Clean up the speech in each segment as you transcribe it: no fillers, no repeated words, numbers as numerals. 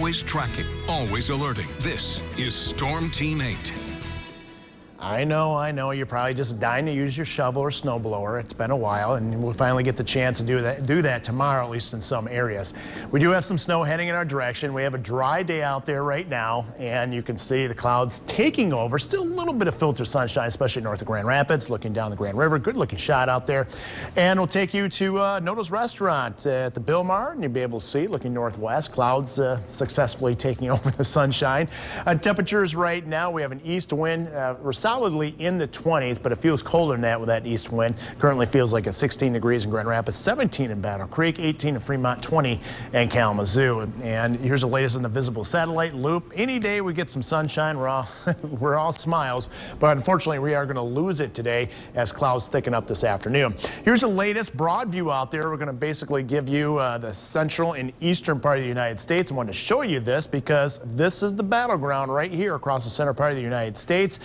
always tracking, always alerting. This is Storm Team 8. I know. You're probably just dying to use your shovel or snowblower. It's been a while, and we'll finally get the chance to do that tomorrow, at least in some areas. We do have some snow heading in our direction. We have a dry day out there right now, and you can see the clouds taking over. Still a little bit of filtered sunshine, especially north of Grand Rapids, looking down the Grand River. Good-looking shot out there. And we'll take you to Noto's Restaurant at the Bilmar, and you'll be able to see, looking northwest, clouds successfully taking over the sunshine. Temperatures right now, we have an east wind. We're solidly in the 20s, but it feels colder than that with that east wind. Currently feels like it's 16 degrees in Grand Rapids, 17 in Battle Creek, 18 in Fremont, 20 in Kalamazoo. And here's the latest in the visible satellite loop. Any day we get some sunshine, we're all smiles, but unfortunately we are going to lose it today as clouds thicken up this afternoon. Here's the latest broad view out there. We're going to basically give you the central and eastern part of the United States. I wanted to show you this because this is the battleground right here across the center part of the United States.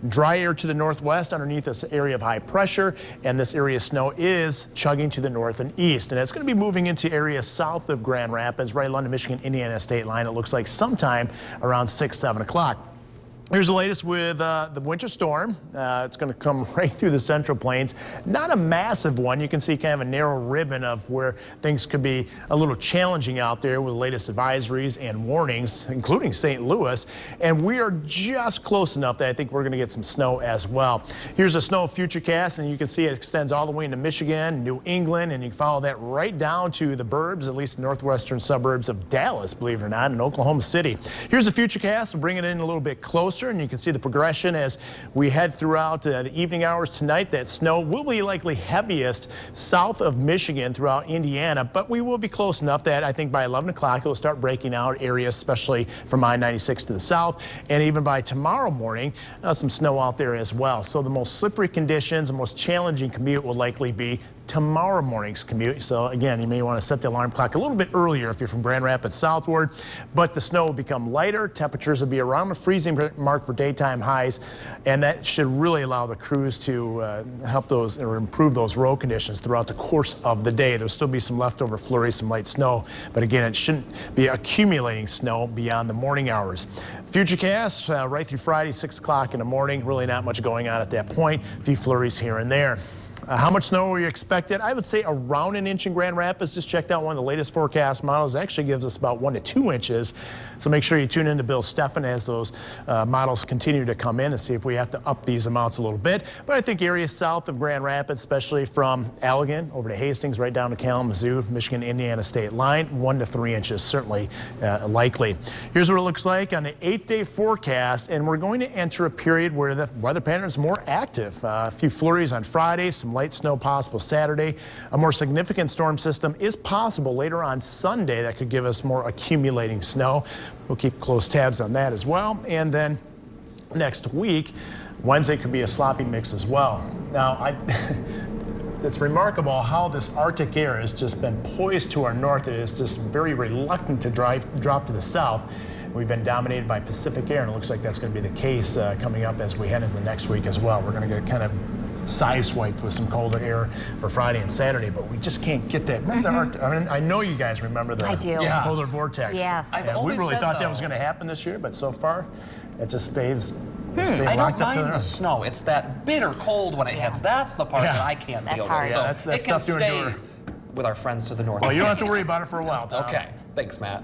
Dry air to the northwest underneath this area of high pressure, and this area of snow is chugging to the north and east, and it's going to be moving into areas south of Grand Rapids, right along the Michigan-Indiana state line. It looks like sometime around 6-7 o'clock. Here's the latest with the winter storm. It's going to come right through the central plains. Not a massive one. You can see kind of a narrow ribbon of where things could be a little challenging out there with the latest advisories and warnings, including St. Louis. And we are just close enough that I think we're going to get some snow as well. Here's a snow futurecast, and you can see it extends all the way into Michigan, New England, and you can follow that right down to the burbs, at least northwestern suburbs of Dallas, believe it or not, in Oklahoma City. Here's the futurecast. We'll bring it in a little bit closer, and you can see the progression as we head throughout the evening hours tonight. That snow will be likely heaviest south of Michigan throughout Indiana, but we will be close enough that I think by 11 o'clock it will start breaking out areas, especially from I-96 to the south, and even by tomorrow morning, some snow out there as well. So the most slippery conditions, the most challenging commute will likely be tomorrow morning's commute. So again, you may want to set the alarm clock a little bit earlier if you're from Grand Rapids southward, but the snow will become lighter. Temperatures will be around the freezing mark for daytime highs, and that should really allow the crews to help those or improve those road conditions throughout the course of the day. There'll still be some leftover flurries, some light snow, but again, it shouldn't be accumulating snow beyond the morning hours. Futurecast right through Friday, 6 o'clock in the morning. Really not much going on at that point. A few flurries here and there. How much snow are you expected? I would say around an inch in Grand Rapids. Just checked out one of the latest forecast models. It actually gives us about 1 to 2 inches. So make sure you tune in to Bill Steffen as those models continue to come in and see if we have to up these amounts a little bit. But I think areas south of Grand Rapids, especially from Allegan over to Hastings, right down to Kalamazoo, Michigan-Indiana state line, 1 to 3 inches certainly likely. Here's what it looks like on the 8-day forecast, and we're going to enter a period where the weather pattern is more active. A few flurries on Friday, some light snow possible Saturday. A more significant storm system is possible later on Sunday that could give us more accumulating snow. We'll keep close tabs on that as well. And then next week, Wednesday could be a sloppy mix as well. Now, it's remarkable how this Arctic air has just been poised to our north. It is just very reluctant to drop to the south. We've been dominated by Pacific air, and it looks like that's going to be the case coming up as we head into next week as well. We're going to get kind of sideswiped with some colder air for Friday and Saturday, but we just can't get that. Remember the I mean, I know you guys remember the polar vortex. Yes. And we really thought that was going to happen this year, but so far it just stays. I don't mind the snow. It's that bitter cold when it hits. That's the part that I can't deal with. Yeah, that's it can tough to stay endure with our friends to the north. Well, you don't have to worry about it for a while, Tom. Okay. Thanks, Matt.